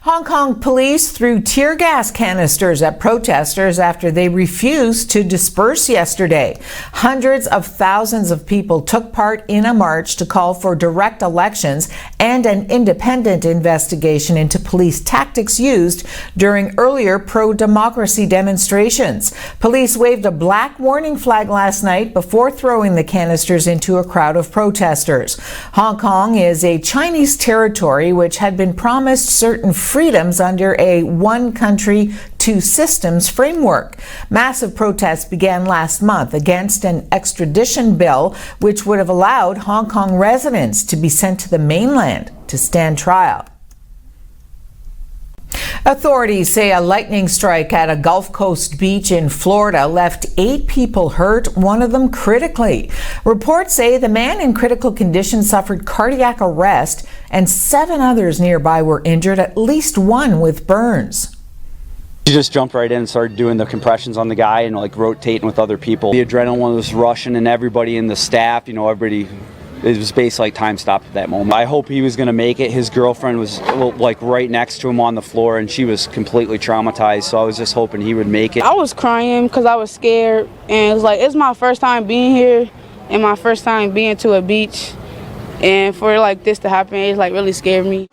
Hong Kong police threw tear gas canisters at protesters after they refused to disperse yesterday. Hundreds of thousands of people took part in a march to call for direct elections and an independent investigation into police tactics used during earlier pro-democracy demonstrations. Police waved a black warning flag last night before throwing the canisters into a crowd of protesters. Hong Kong is a Chinese territory which had been promised certain freedoms under a one country, two systems framework. Massive protests began last month against an extradition bill which would have allowed Hong Kong residents to be sent to the mainland to stand trial. Authorities say a lightning strike at a Gulf Coast beach in Florida left 8 people hurt, one of them critically. Reports say the man in critical condition suffered cardiac arrest and 7 others nearby were injured, at least one with burns. She just jumped right in and started doing the compressions on the guy and rotating with other people. The adrenaline was rushing and everybody in the staff, everybody, it was basically time stopped at that moment. I hope he was going to make it. His girlfriend was right next to him on the floor and she was completely traumatized, so I was just hoping he would make it. I was crying because I was scared, and it's my first time being here and my first time being to a beach, and for this to happen, it really scared me.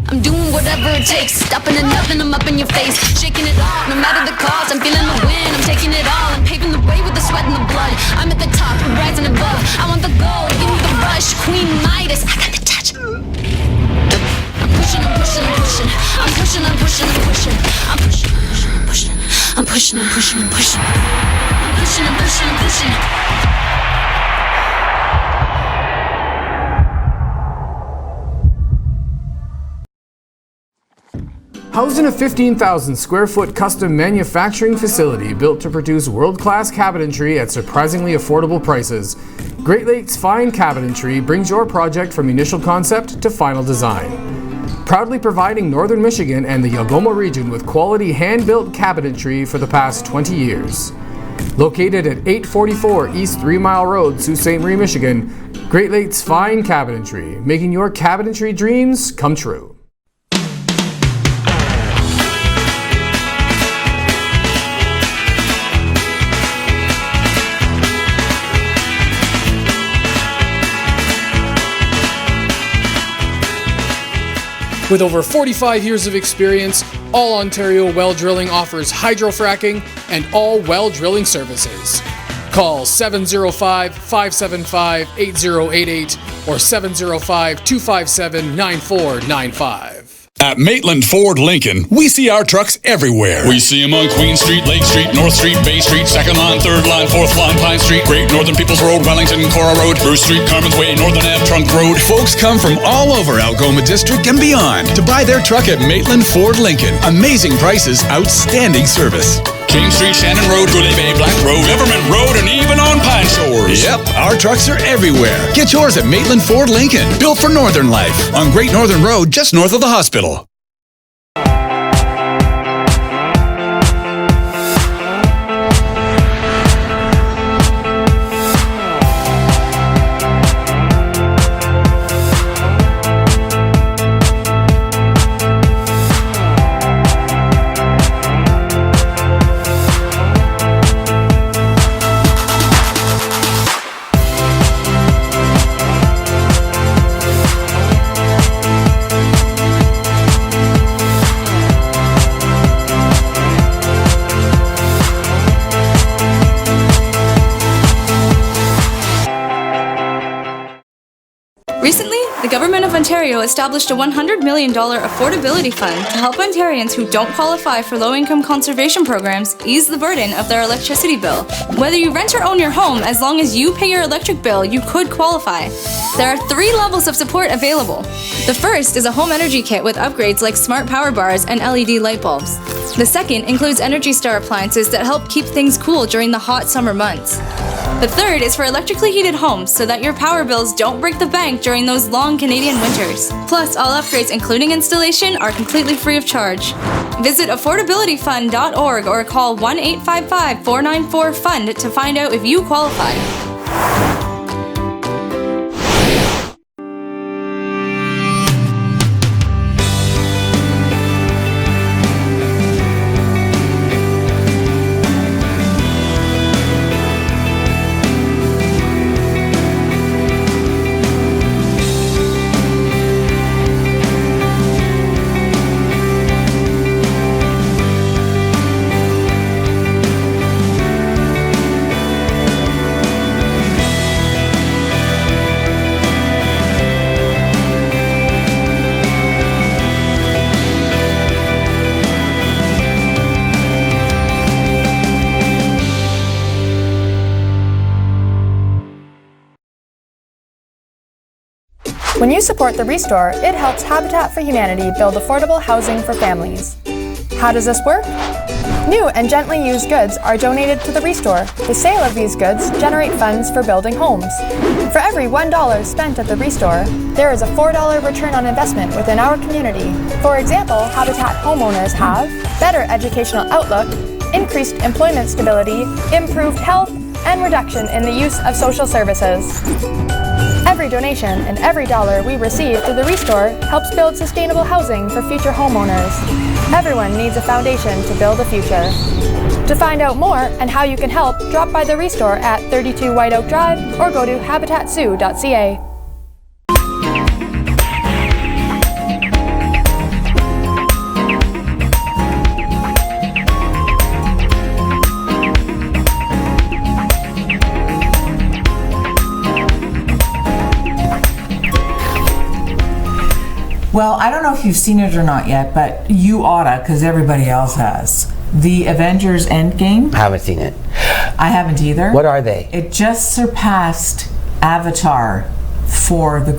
I'm doing whatever it takes, stopping and nothing, I'm up in your face, shaking it off, no matter the cost, I'm feeling the wind, I'm taking it all, I'm paving the way with the sweat and the blood, I'm at the top, I'm rising above, I want the gold, give me the rush, Queen Midas, I got the touch. I'm pushing, I'm pushing, I'm pushing, I'm pushing, I'm pushing, I'm pushing, I'm pushing, I'm pushing, I'm pushing, I'm pushing, I'm pushing, I'm pushing, I'm pushing, I'm pushing. Housed in a 15,000 square foot custom manufacturing facility built to produce world-class cabinetry at surprisingly affordable prices, Great Lakes Fine Cabinetry brings your project from initial concept to final design. Proudly providing Northern Michigan and the Algoma region with quality hand-built cabinetry for the past 20 years. Located at 844 East 3 Mile Road, Sault Ste. Marie, Michigan, Great Lakes Fine Cabinetry, making your cabinetry dreams come true. With over 45 years of experience, All Ontario Well Drilling offers hydrofracking and all well drilling services. Call 705-575-8088 or 705-257-9495. At Maitland Ford Lincoln, we see our trucks everywhere. We see them on Queen Street, Lake Street, North Street, Bay Street, 2nd line, 3rd line, 4th line, Pine Street, Great Northern Peoples Road, Wellington, Cora Road, Bruce Street, Carmen's Way, Northern Ave, Trunk Road. Folks come from all over Algoma District and beyond to buy their truck at Maitland Ford Lincoln. Amazing prices, outstanding service. King Street, Shannon Road, Goulet Bay, Black Road, Government Road, and even on Pine Shores. Yep, our trucks are everywhere. Get yours at Maitland Ford Lincoln, built for Northern life, on Great Northern Road, just north of the hospital. Recently, the Government of Ontario established a $100 million affordability fund to help Ontarians who don't qualify for low-income conservation programs ease the burden of their electricity bill. Whether you rent or own your home, as long as you pay your electric bill, you could qualify. There are 3 levels of support available. The first is a home energy kit with upgrades like smart power bars and LED light bulbs. The second includes Energy Star appliances that help keep things cool during the hot summer months. The third is for electrically heated homes so that your power bills don't break the bank during those long Canadian winters. Plus, all upgrades, including installation, are completely free of charge. Visit affordabilityfund.org or call 1-855-494-FUND to find out if you qualify. When you support the Restore, it helps Habitat for Humanity build affordable housing for families. How does this work? New and gently used goods are donated to the Restore. The sale of these goods generate funds for building homes. For every $1 spent at the Restore, there is a $4 return on investment within our community. For example, Habitat homeowners have better educational outlook, increased employment stability, improved health, and reduction in the use of social services. Every donation and every dollar we receive through the Restore helps build sustainable housing for future homeowners. Everyone needs a foundation to build a future. To find out more and how you can help, drop by the Restore at 32 White Oak Drive or go to habitatzoo.ca. Well, I don't know if you've seen it or not yet, but you oughta, because everybody else has. The Avengers Endgame. I haven't seen it. I haven't either. What are they? It just surpassed Avatar for the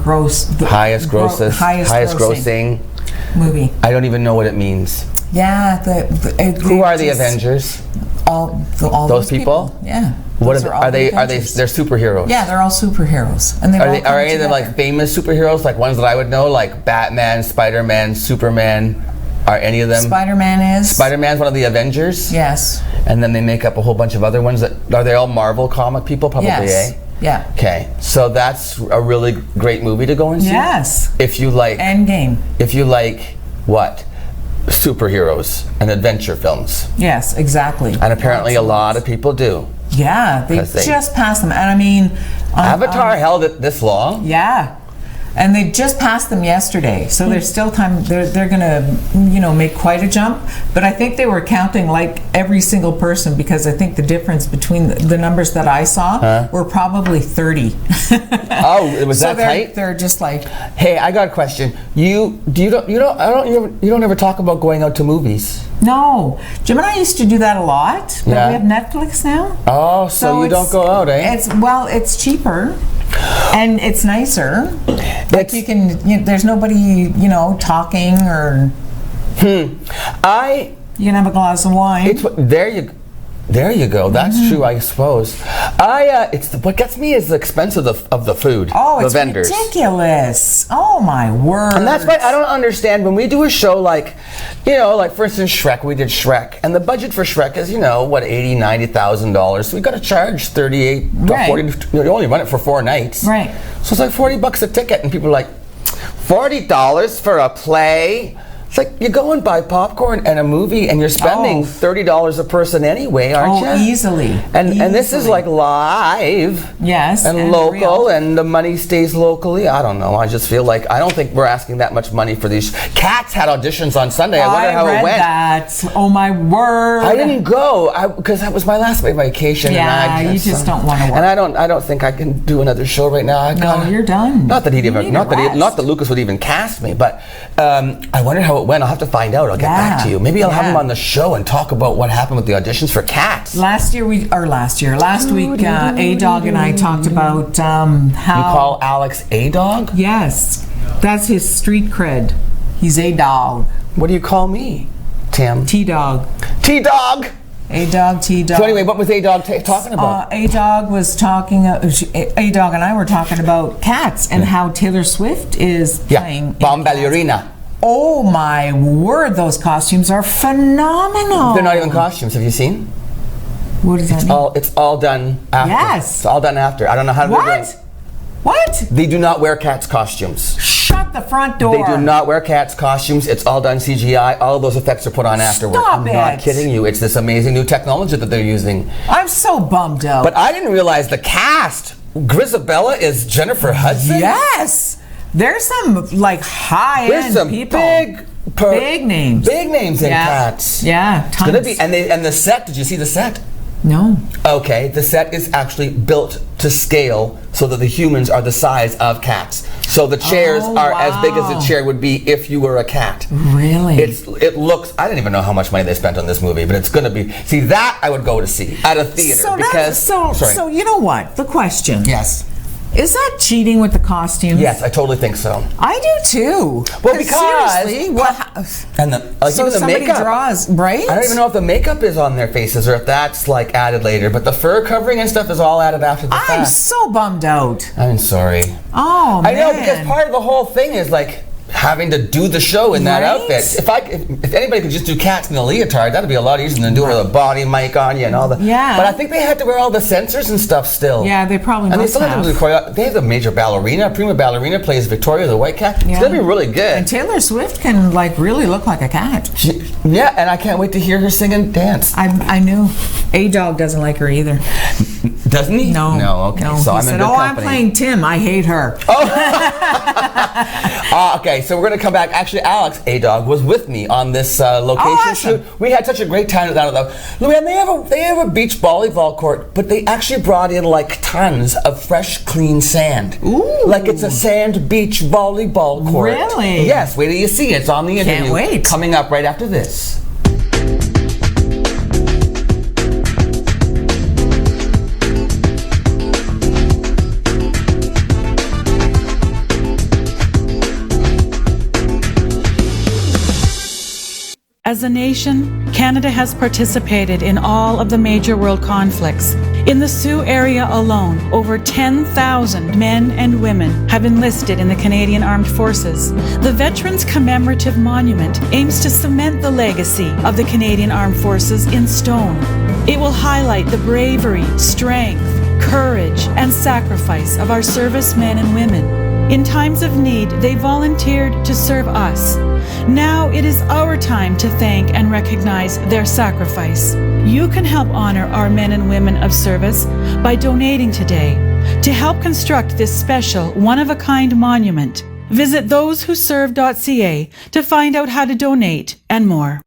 highest grossing movie. I don't even know what it means. Yeah. Who are the Avengers? All those people? Yeah. What are they? They're superheroes. Yeah, they're all superheroes, and are any of them like famous superheroes, like ones that I would know, like Batman, Spider-Man, Superman? Are any of them? Spider-Man's one of the Avengers. Yes. And then they make up a whole bunch of other ones. Are they all Marvel comic people? Probably. Yes. Eh? Yeah. Okay, so that's a really great movie to go and see. Yes. If you like Endgame. If you like what? Superheroes and adventure films. Yes, exactly. And apparently a lot of people do. Yeah, they just passed them. And I mean... Avatar held it this long? Yeah. And they just passed them yesterday. So there's still time. They're going to, make quite a jump. But I think they were counting like every single person, because I think the difference between the numbers that I saw were probably 30. Oh, it was that tight? They're just like... Hey, I got a question. You don't ever talk about going out to movies. No. Jim and I used to do that a lot. But we have Netflix now. Oh, so you don't go out, eh? It's cheaper. And it's nicer. Like you can, there's nobody, talking or. You can have a glass of wine. There you go. That's true, I suppose. What gets me is the expense of the food. Oh, it's the vendors. ridiculous. Oh my word. And that's why I don't understand when we do a show like, like for instance Shrek, we did Shrek, and the budget for Shrek is, $80,000-$90,000. So we got to charge $38, $40. You only run it for 4 nights. Right. So it's like $40 a ticket, and people are like, $40 for a play? It's like you go and buy popcorn and a movie, and you're spending $30 a person anyway, aren't you? Oh, easily. And this is like live. Yes. And local, real. And the money stays locally. I don't know. I just feel like I don't think we're asking that much money for these. Cats had auditions on Sunday. I wonder how it went. That. Oh my word. I didn't go because that was my last vacation. Yeah, and you just don't want to work. And I don't think I can do another show right now. No, you're done. Not that Lucas would even cast me, but I wonder how it went. I'll have to find out. I'll get back to you. Maybe I'll have him on the show and talk about what happened with the auditions for Cats. Last week, A-Dog and I talked about how... You call Alex A-Dog? Yes. That's his street cred. He's A-Dog. What do you call me, Tim? T-Dog. T-Dog! A-Dog, T-Dog. So anyway, what was A-Dog talking about? A-Dog was talking, A-Dog and I were talking about Cats and how Taylor Swift is playing. Bomb Ballerina. Oh my word, those costumes are phenomenal. They're not even costumes. Have you seen? What does that mean? It's all done after. Yes. It's all done after. I don't know how to do it. What? They do not wear Cats costumes. Shut the front door. They do not wear Cats costumes. It's all done CGI. All of those effects are put on afterwards. I'm not kidding you. It's this amazing new technology that they're using. I'm so bummed out. But I didn't realize the cast. Grisabella is Jennifer Hudson? Yes. There's some high-end people. Big names. Big names in Cats. Yeah, tons. It's gonna be, and the set, did you see the set? No. Okay, the set is actually built to scale so that the humans are the size of cats. So the chairs are as big as a chair would be if you were a cat. Really? It looks, I don't even know how much money they spent on this movie, but it's gonna be, see, that I would go to see at a theater. So you know what? The question. Yes. Is that cheating with the costumes? Yes, I totally think so. I do too. Well, because seriously, and so even the makeup draws, right? I don't even know if the makeup is on their faces or if that's added later. But the fur covering and stuff is all added after the fact. I'm so bummed out. I'm sorry. Oh man. I know, because part of the whole thing is having to do the show in that outfit. If anybody could just do Cats in a leotard, that'd be a lot easier than doing it with a body mic on you and all that. Yeah. But I think they had to wear all the sensors and stuff still. Yeah, they probably and must they still have to do they have the major ballerina. Prima ballerina plays Victoria the White Cat. It's gonna be really good. And Taylor Swift can really look like a cat. Yeah, and I can't wait to hear her sing and dance. I knew. A-Dog doesn't like her either. Doesn't he? No. No, okay. No. So he I'm said, in good company. I'm playing Tim. I hate her. Okay, so we're going to come back. Actually, Alex A-Dog was with me on this location shoot. We had such a great time down at Luann, they have a beach volleyball court, but they actually brought in tons of fresh, clean sand. Ooh. It's a sand beach volleyball court. Really? Yes, wait till you see it. It's on the interview. Can't wait. Coming up right after this. As a nation, Canada has participated in all of the major world conflicts. In the Sioux area alone, over 10,000 men and women have enlisted in the Canadian Armed Forces. The Veterans Commemorative Monument aims to cement the legacy of the Canadian Armed Forces in stone. It will highlight the bravery, strength, courage, and sacrifice of our servicemen and women. In times of need, they volunteered to serve us. Now it is our time to thank and recognize their sacrifice. You can help honor our men and women of service by donating today to help construct this special, one-of-a-kind monument. Visit thosewhoserve.ca to find out how to donate and more.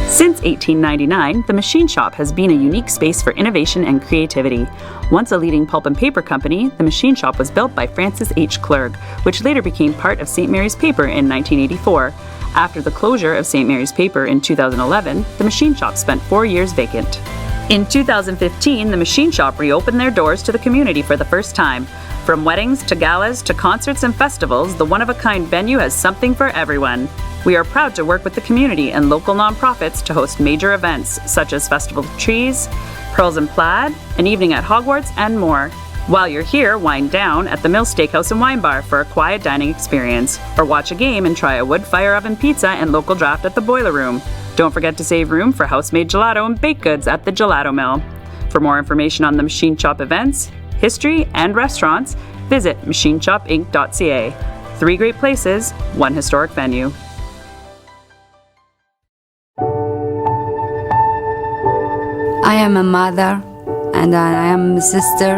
Since 1899, the Machine Shop has been a unique space for innovation and creativity. Once a leading pulp and paper company, the Machine Shop was built by Francis H. Clerg, which later became part of St. Mary's Paper in 1984. After the closure of St. Mary's Paper in 2011, the Machine Shop spent 4 years vacant. In 2015, the Machine Shop reopened their doors to the community for the first time. From weddings to galas to concerts and festivals, the one-of-a-kind venue has something for everyone. We are proud to work with the community and local nonprofits to host major events such as Festival of Trees, Pearls and Plaid, an evening at Hogwarts, and more. While you're here, wind down at the Mill Steakhouse and Wine Bar for a quiet dining experience, or watch a game and try a wood fire oven pizza and local draft at the Boiler Room. Don't forget to save room for house-made gelato and baked goods at the Gelato Mill. For more information on the Machine Shop events, history, and restaurants, visit machineshopinc.ca. 3 great places, 1 historic venue. I am a mother, and I am a sister.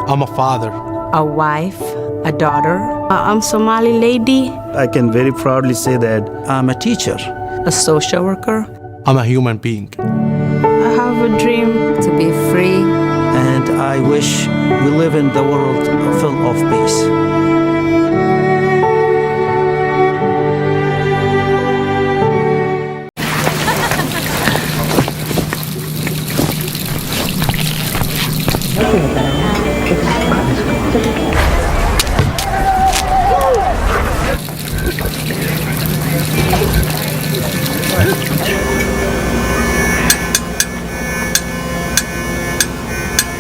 I'm a father. A wife, a daughter. I'm Somali lady. I can very proudly say that I'm a teacher, a social worker. I'm a human being. I have a dream to be free. And I wish we live in the world full of peace.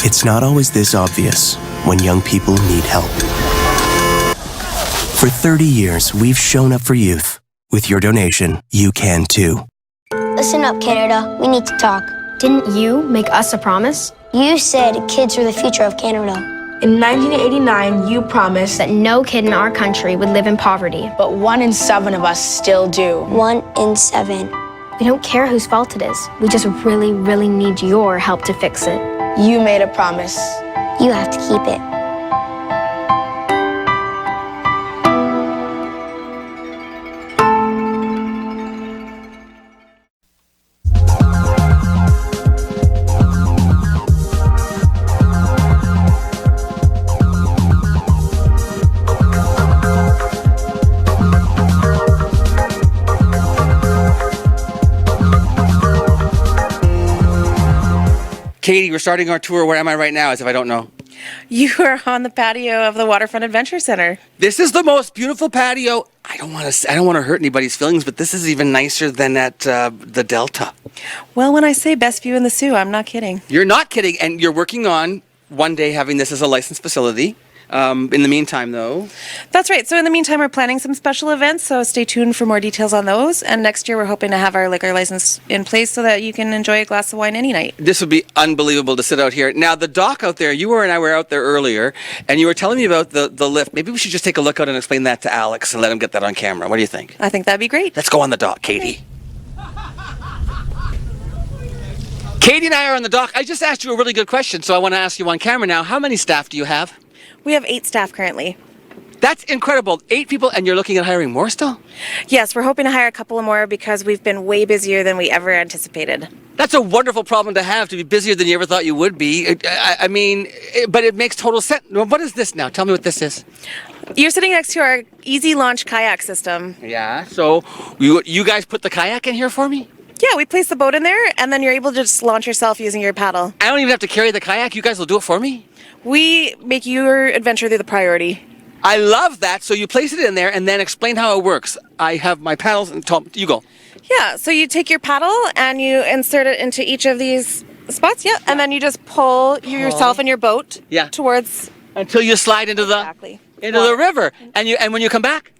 It's not always this obvious when young people need help. For 30 years, we've shown up for youth. With your donation, you can too. Listen up, Canada. We need to talk. Didn't you make us a promise? You said kids are the future of Canada. In 1989, you promised that no kid in our country would live in poverty. But 1 in 7 of us still do. 1 in 7. We don't care whose fault it is. We just really, really need your help to fix it. You made a promise. You have to keep it. Katie, we're starting our tour. Where am I right now, as if I don't know? You are on the patio of the Waterfront Adventure Center. This is the most beautiful patio. I don't want to hurt anybody's feelings, but this is even nicer than at the Delta. Well, when I say best view in the Soo, I'm not kidding. You're not kidding, and you're working on one day having this as a licensed facility. In the meantime, though... That's right. So in the meantime, we're planning some special events, so stay tuned for more details on those. And next year, we're hoping to have our liquor license in place so that you can enjoy a glass of wine any night. This would be unbelievable to sit out here. Now, the dock out there, you and I were out there earlier, and you were telling me about the lift. Maybe we should just take a look out and explain that to Alex and let him get that on camera. What do you think? I think that'd be great. Let's go on the dock, Katie. Katie and I are on the dock. I just asked you a really good question, so I want to ask you on camera now. How many staff do you have? We have 8 staff currently. That's incredible. 8 people, and you're looking at hiring more still? Yes, we're hoping to hire a couple of more because we've been way busier than we ever anticipated. That's a wonderful problem to have, to be busier than you ever thought you would be. I mean, but it makes total sense. What is this now? Tell me what this is. You're sitting next to our easy launch kayak system. Yeah, so you guys put the kayak in here for me? Yeah, we place the boat in there, and then you're able to just launch yourself using your paddle. I don't even have to carry the kayak. You guys will do it for me? We make your adventure the priority. I love that. So you place it in there and then explain how it works. I have my paddles and you go. Yeah, so you take your paddle and you insert it into each of these spots, and then you just pull yourself and your boat towards... Until you slide into the river. And when you come back?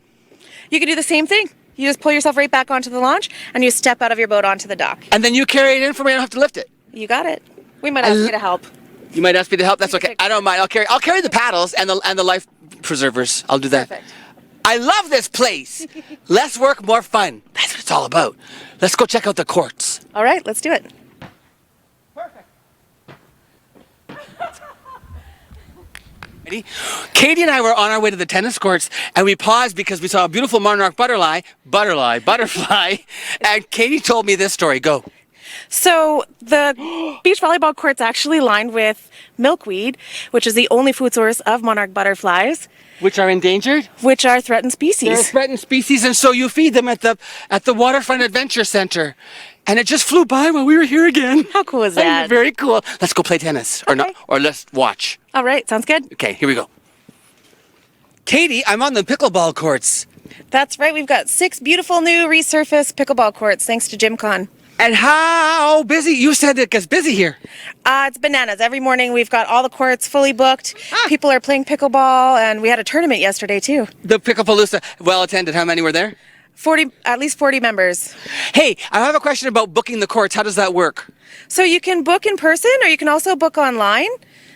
You can do the same thing. You just pull yourself right back onto the launch and you step out of your boat onto the dock. And then you carry it in for me. I don't have to lift it. You got it. We might ask you to help. You might ask me to help. That's okay. I don't mind. I'll carry the paddles and the life preservers. I'll do that. Perfect. I love this place. Less work, more fun. That's what it's all about. Let's go check out the courts. All right, let's do it. Ready? Katie and I were on our way to the tennis courts, and we paused because we saw a beautiful monarch butterfly, and Katie told me this story. Go. So the beach volleyball court's actually lined with milkweed, which is the only food source of monarch butterflies. Which are endangered? Which are threatened species. They're threatened species, and so you feed them at the Waterfront Adventure Center. And it just flew by while we were here again. How cool is that? Very cool. Let's go play tennis, or let's watch. All right, sounds good. Okay, here we go. Katie, I'm on the pickleball courts. That's right. We've got 6 beautiful new resurfaced pickleball courts thanks to Jim Con. And how busy? You said it gets busy here. It's bananas. Every morning we've got all the courts fully booked. People are playing pickleball, and we had a tournament yesterday too. The Picklepalooza, well attended. How many were there? At least 40 members. Hey, I have a question about booking the courts. How does that work? So you can book in person, or you can also book online.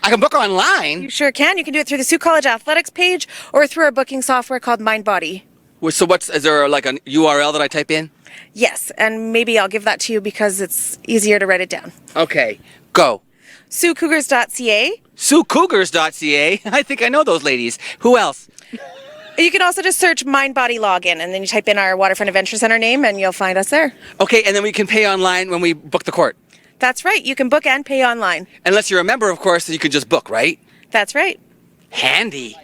I can book online? You sure can. You can do it through the Sioux College Athletics page or through our booking software called MindBody. So is there like an URL that I type in? Yes, and maybe I'll give that to you because it's easier to write it down. Okay, go. SiouxCougars.ca. SiouxCougars.ca. I think I know those ladies. Who else? You can also just search MindBody Login, and then you type in our Waterfront Adventure Center name, and you'll find us there. Okay, and then we can pay online when we book the court. That's right. You can book and pay online. Unless you're a member, of course, you can just book, right? That's right. Handy.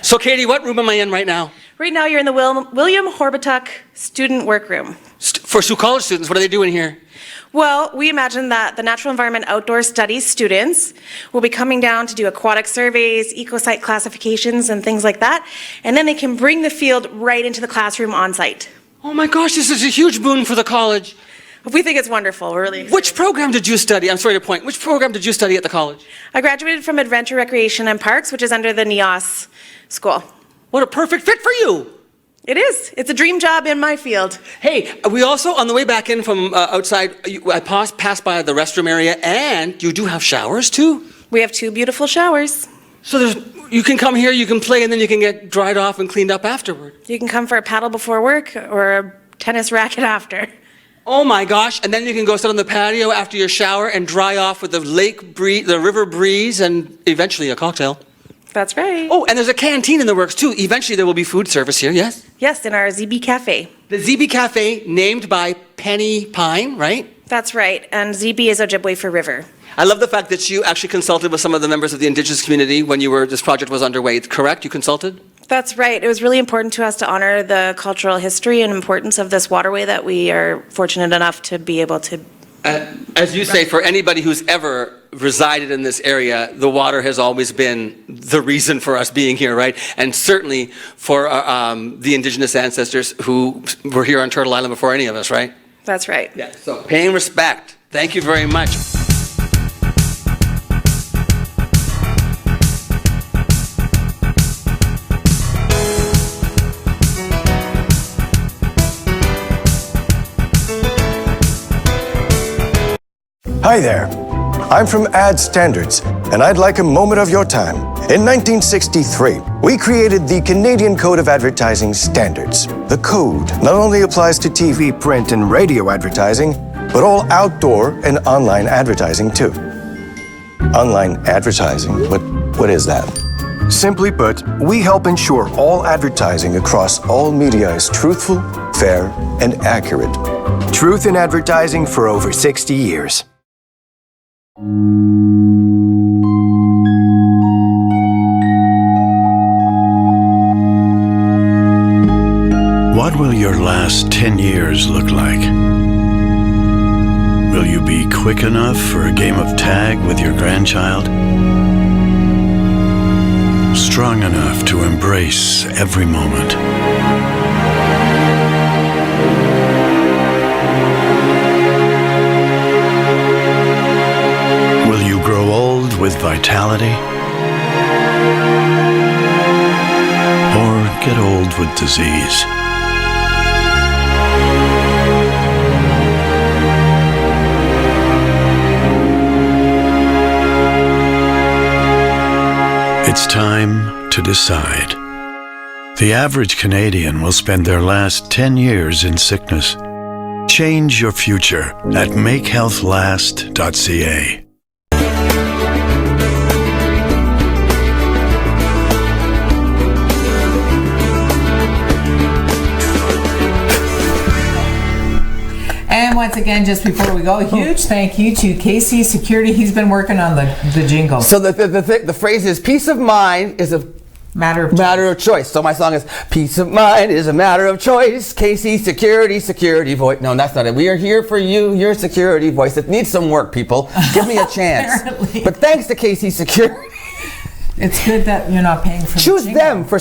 So, Katie, what room am I in right now? Right now, you're in the William Horbituk Student Workroom. For Sioux College students, what are they doing here? Well, we imagine that the Natural Environment Outdoor Studies students will be coming down to do aquatic surveys, eco-site classifications, and things like that. And then they can bring the field right into the classroom on site. Oh my gosh, this is a huge boon for the college. We think it's wonderful. We're really excited. Which program did you study? I'm sorry to point. Which program did you study at the college? I graduated from Adventure Recreation and Parks, which is under the NEOS school. What a perfect fit for you. It is. It's a dream job in my field. Hey, we also, on the way back in from outside, I passed by the restroom area, and you do have showers too? We have 2 beautiful showers. So you can come here, you can play, and then you can get dried off and cleaned up afterward. You can come for a paddle before work or a tennis racket after. Oh my gosh, and then you can go sit on the patio after your shower and dry off with the the river breeze, and eventually a cocktail. That's right. Oh, and there's a canteen in the works too. Eventually there will be food service here, yes? Yes, in our ZB Cafe. The ZB Cafe, named by Penny Pine, right? That's right, and ZB is Ojibwe for river. I love the fact that you actually consulted with some of the members of the Indigenous community when this project was underway, correct? You consulted? That's right. It was really important to us to honor the cultural history and importance of this waterway that we are fortunate enough to be able to. As you say, for anybody who's ever resided in this area, the water has always been the reason for us being here, right? And certainly for the Indigenous ancestors who were here on Turtle Island before any of us, right? That's right. Yeah. So paying respect. Thank you very much. Hi there. I'm from Ad Standards, and I'd like a moment of your time. In 1963, we created the Canadian Code of Advertising Standards. The code not only applies to TV, print, and radio advertising, but all outdoor and online advertising too. Online advertising, what is that? Simply put, we help ensure all advertising across all media is truthful, fair, and accurate. Truth in advertising for over 60 years. What will your last 10 years look like? Will you be quick enough for a game of tag with your grandchild? Strong enough to embrace every moment? Will you grow old with vitality? Or get old with disease? It's time to decide. The average Canadian will spend their last 10 years in sickness. Change your future at makehealthlast.ca. And once again, just before we go, huge thank you to KC Security. He's been working on the jingle. So the phrase is, peace of mind is a matter of choice. So my song is, peace of mind is a matter of choice. KC security voice. No, that's not it. We are here for you, your security voice. It needs some work, people. Give me a chance. But thanks to KC Security. It's good that you're not paying for Choose the jingle. them for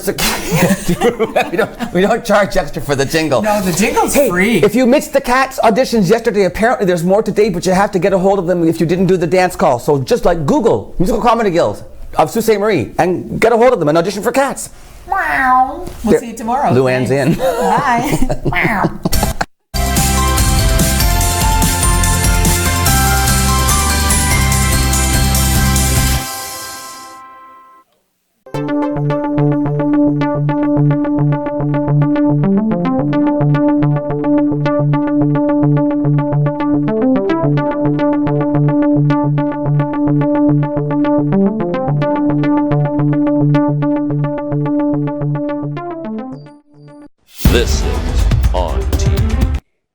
we don't charge extra for the jingle. No, the jingle's free. If you missed the Cats auditions yesterday, apparently there's more today, but you have to get a hold of them if you didn't do the dance call. So just like Google Musical Comedy Guild of Sault Ste. Marie and get a hold of them and audition for Cats. Wow. We'll see you tomorrow. Luann's in. Bye. Wow. Thank you.